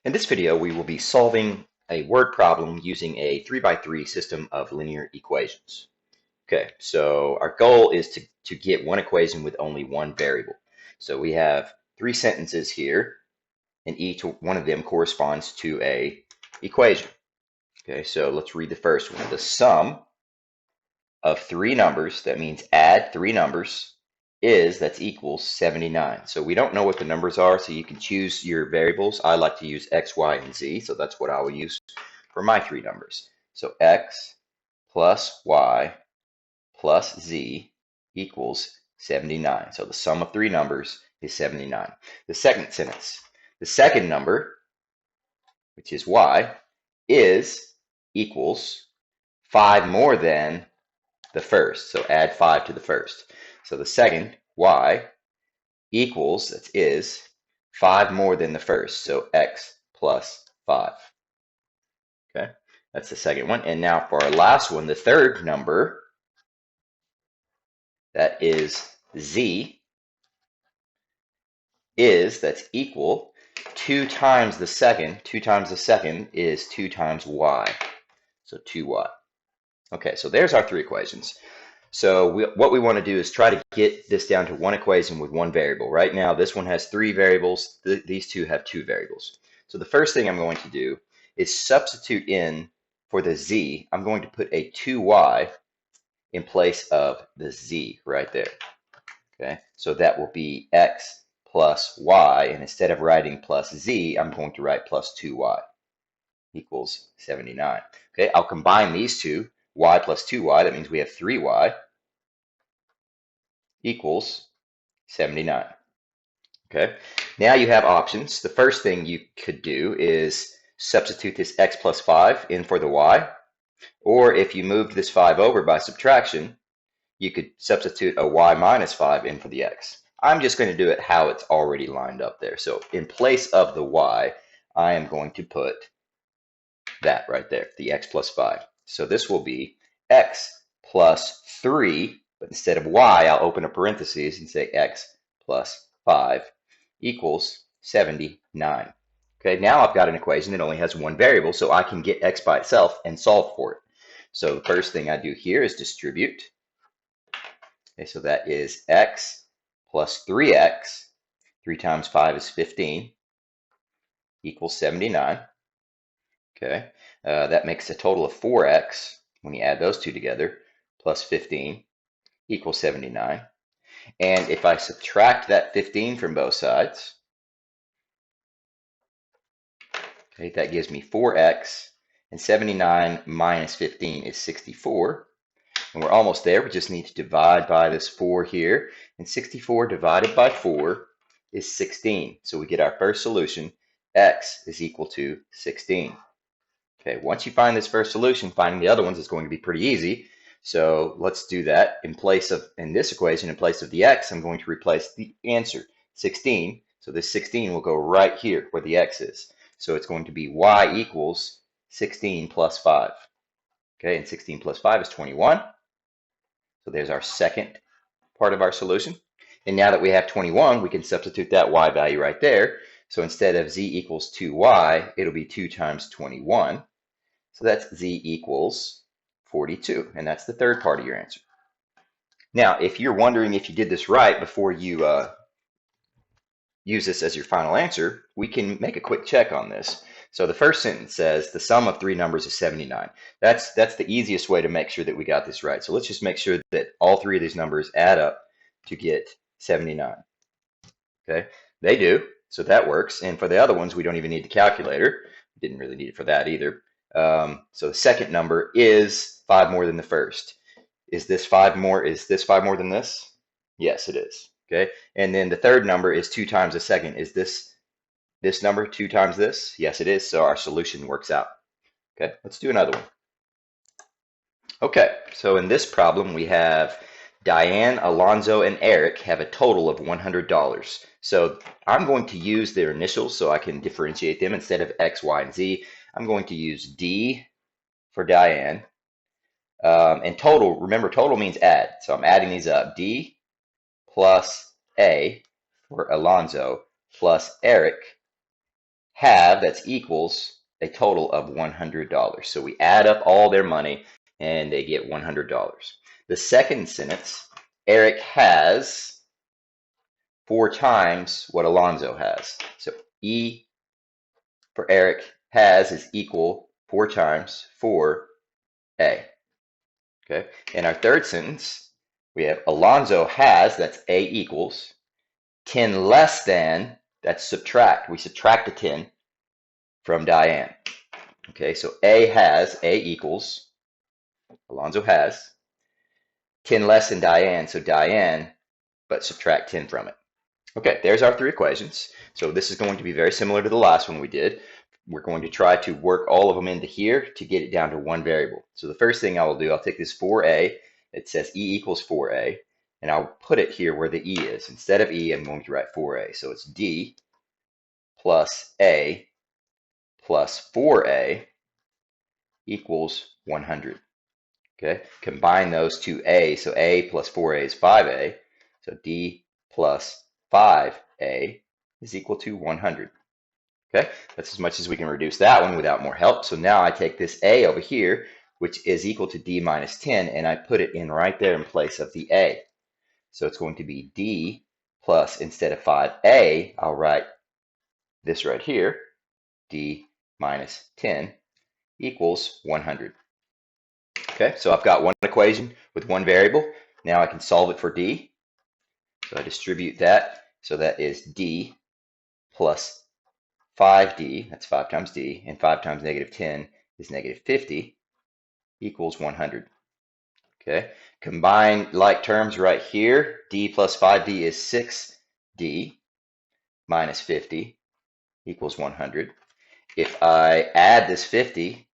In this video, we will be solving a word problem using a 3x3 system of linear equations. Okay, so our goal is to get one equation with only one variable. So we have three sentences here, and each one of them corresponds to a equation. Okay, so let's read the first one. The sum of three numbers, that means add three numbers, that's equals 79. So we don't know what the numbers are, so you can choose your variables. I like to use x, y, and z, so that's what I will use for my three numbers. So x plus y plus z equals 79. So the sum of three numbers is 79. The second sentence, the second number, which is y, equals 5 more than the first. So add 5 to the first. So the second, y, equals, that is, 5 more than the first. So x plus 5. Okay, that's the second one. And now for our last one, the third number, that is z, that's equal 2 times the second. 2 times the second is 2 times y. So 2y. Okay, so there's our three equations. So what we want to do is try to get this down to one equation with one variable. Right now, this one has three variables. These two have two variables. So the first thing I'm going to do is substitute in for the z. I'm going to put a 2y in place of the z right there. Okay, so that will be x plus y. And instead of writing plus z, I'm going to write plus 2y equals 79. Okay, I'll combine these two. Y plus 2y, that means we have 3y equals 79. Okay, now you have options. The first thing you could do is substitute this x plus 5 in for the y, or if you moved this 5 over by subtraction, you could substitute a y minus 5 in for the x. I'm just going to do it how it's already lined up there. So in place of the y, I am going to put that right there, the x plus 5. So this will be x plus 3, but instead of y, I'll open a parentheses and say x plus 5 equals 79. Okay, now I've got an equation that only has one variable, so I can get x by itself and solve for it. So the first thing I do here is distribute. Okay, so that is x plus 3x. 3 times 5 is 15 equals 79. Okay, that makes a total of 4x when you add those two together, plus 15 equals 79. And if I subtract that 15 from both sides, okay, that gives me 4x, and 79 minus 15 is 64. And we're almost there. We just need to divide by this 4 here. And 64 divided by 4 is 16. So we get our first solution, x is equal to 16. Okay, once you find this first solution, finding the other ones is going to be pretty easy. So let's do that. In this equation, in place of the x, I'm going to replace the answer, 16. So this 16 will go right here where the x is. So it's going to be y equals 16 plus 5. Okay, and 16 plus 5 is 21. So there's our second part of our solution. And now that we have 21, we can substitute that y value right there. So instead of z equals 2y, it'll be 2 times 21. So that's z equals 42, and that's the third part of your answer. Now, if you're wondering if you did this right before you use this as your final answer, we can make a quick check on this. So the first sentence says the sum of three numbers is 79. That's the easiest way to make sure that we got this right. So let's just make sure that all three of these numbers add up to get 79. Okay, they do, so that works. And for the other ones, we don't even need the calculator. We didn't really need it for that either. So the second number is 5 more than the first. Is this 5 more than this? Yes, it is. Okay, and then the third number is 2 times the second. Is this number 2 times this? Yes, it is. So our solution works out. Okay, let's do another one. Okay, so in this problem we have Diane, Alonzo, and Eric have a total of $100. So I'm going to use their initials so I can differentiate them. Instead of X, Y, and Z, I'm going to use D for Diane. And total, remember total means add. So I'm adding these up. D plus A for Alonzo plus Eric have that's equals a total of $100. So we add up all their money and they get $100. The second sentence, Eric has 4 times what Alonzo has. So E for Eric has is equal 4 times 4A. Okay. In our third sentence, we have Alonzo has, that's A equals, 10 less than, that's subtract. We subtract the 10 from Diane. Okay, so A equals, Alonzo has, 10 less than Diane, so Diane, but subtract 10 from it. Okay, there's our 3 equations. So this is going to be very similar to the last one we did. We're going to try to work all of them into here to get it down to one variable. So the first thing I will do, I'll take this 4A, it says E equals 4A, and I'll put it here where the E is. Instead of E, I'm going to write 4A. So it's D plus A plus 4A equals 100. Okay, combine those two A, so A plus 4A is 5A, so D plus 5A is equal to 100. Okay, that's as much as we can reduce that one without more help. So now I take this A over here, which is equal to D minus 10, and I put it in right there in place of the A. So it's going to be D plus, instead of 5A, I'll write this right here, D minus 10 equals 100. Okay, so I've got one equation with one variable. Now I can solve it for D. So I distribute that. So that is D plus 5D, that's 5 times D, and 5 times negative 10 is negative 50, equals 100. Okay, combine like terms right here. D plus 5D is 6D minus 50 equals 100. If I add this 50,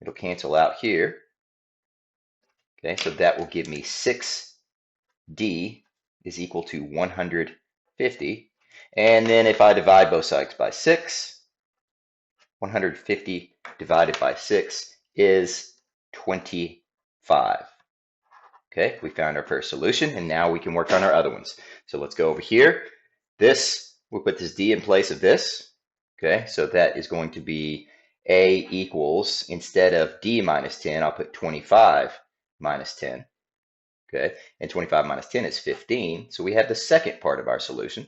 it'll cancel out here. Okay, so that will give me 6D is equal to 150. And then if I divide both sides by 6, 150 divided by 6 is 25. Okay, we found our first solution, and now we can work on our other ones. So let's go over here. This, we'll put this D in place of this. Okay, so that is going to be A equals, instead of D minus 10, I'll put 25 minus 10. Okay, and 25 minus 10 is 15. So we have the second part of our solution.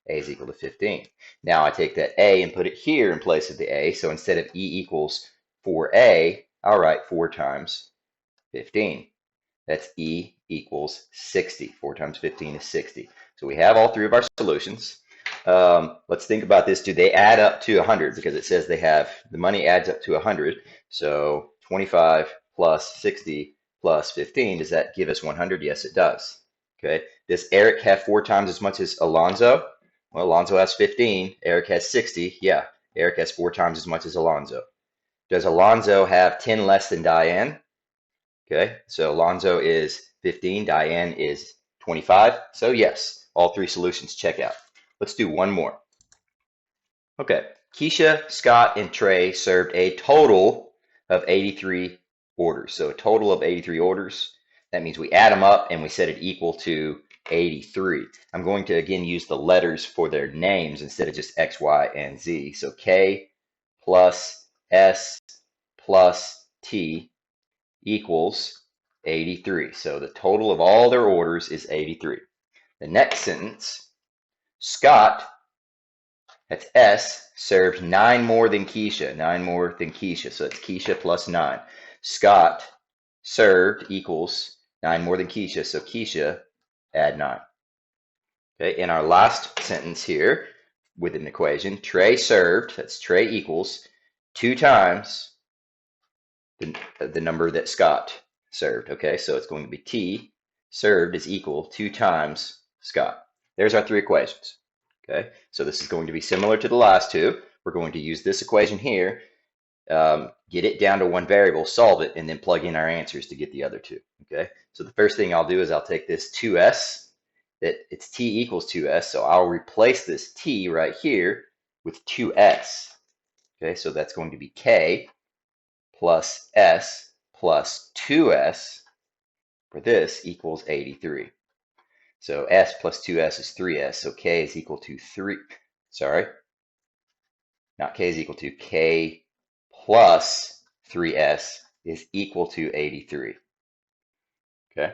A is equal to 15. Now I take that A and put it here in place of the A. So instead of E equals 4A, I'll write 4 times 15. That's E equals 60. 4 times 15 is 60. So we have all 3 of our solutions. Let's think about this. Do they add up to 100? Because it says they have, the money adds up to 100. So 25 plus 60 plus 15, does that give us 100? Yes, it does. Okay. Does Eric have 4 times as much as Alonzo? Well, Alonzo has 15. Eric has 60. Yeah, Eric has 4 times as much as Alonzo. Does Alonzo have 10 less than Diane? Okay, so Alonzo is 15, Diane is 25. So yes, all 3 solutions check out. Let's do one more. Okay, Keisha, Scott, and Trey served a total of 83 orders. So a total of 83 orders. That means we add them up and we set it equal to 83. I'm going to again use the letters for their names instead of just X, Y, and Z. So K plus S plus T equals 83. So the total of all their orders is 83. The next sentence, Scott, that's S, served 9 more than Keisha. 9 more than Keisha. So it's Keisha plus 9. Scott served equals 9 more than Keisha. So Keisha, add 9. Okay, in our last sentence here, with an equation, Trey served, that's Trey equals 2 times the number that Scott served. Okay, so it's going to be T served is equal 2 times Scott. There's our 3 equations. Okay, so this is going to be similar to the last 2. We're going to use this equation here, get it down to one variable, solve it, and then plug in our answers to get the other 2. Okay, so the first thing I'll do is I'll take this 2s, that it's T equals 2s, so I'll replace this T right here with 2s. Okay, so that's going to be K plus S plus 2S for this equals 83. So S plus 2S is 3S, so K is equal to 3. Sorry, not K is equal to, K plus 3S is equal to 83. Okay.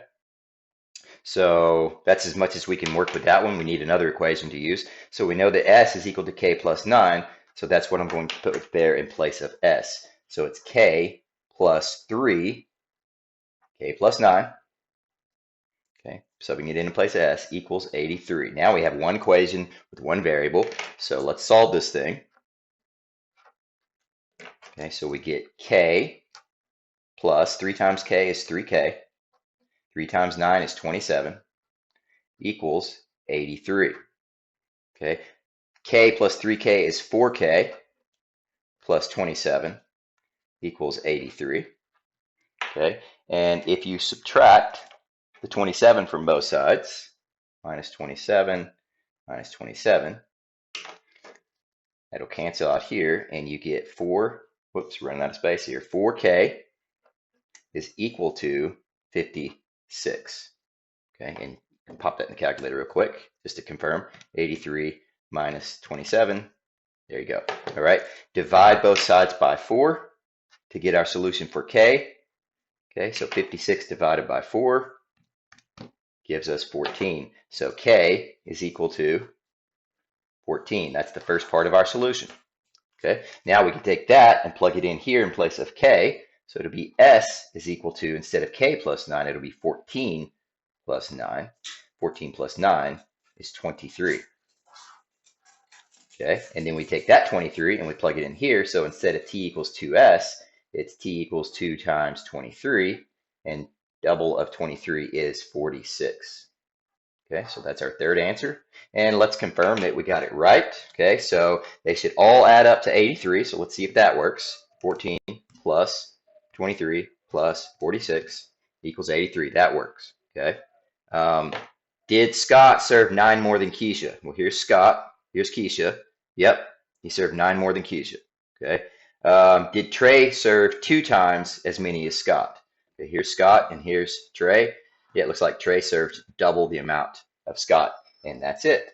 So that's as much as we can work with that one. We need another equation to use. So we know that S is equal to K plus 9. So that's what I'm going to put there in place of S. So it's K plus 3, K plus 9. Okay, subbing it in place of S equals 83. Now we have one equation with one variable. So let's solve this thing. Okay, so we get K plus 3 times K is 3K. 3 times 9 is 27 equals 83. Okay, K plus 3K is 4K plus 27 equals 83. Okay, and if you subtract the 27 from both sides, minus 27, minus 27, that'll cancel out here, and you get 4, whoops, running out of space here, 4K is equal to 56. Okay, and pop that in the calculator real quick, just to confirm, 83 minus 27, there you go. All right, divide both sides by 4 to get our solution for K. Okay, so 56 divided by 4 gives us 14. So K is equal to 14. That's the first part of our solution. Okay, now we can take that and plug it in here in place of K. So it'll be S is equal to, instead of K plus 9, it'll be 14 plus 9. 14 plus 9 is 23. Okay, and then we take that 23 and we plug it in here. So instead of T equals 2S, it's T equals 2 times 23, and double of 23 is 46. Okay, so that's our third answer. And let's confirm that we got it right. Okay, so they should all add up to 83. So let's see if that works. 14 plus 23 plus 46 equals 83. That works. Okay. Did Scott serve 9 more than Keisha? Well, here's Scott. Here's Keisha. Yep, he served 9 more than Keisha. Okay. Did Trey serve 2 times as many as Scott? Okay, here's Scott and here's Trey. Yeah, it looks like Trey served double the amount of Scott, and that's it.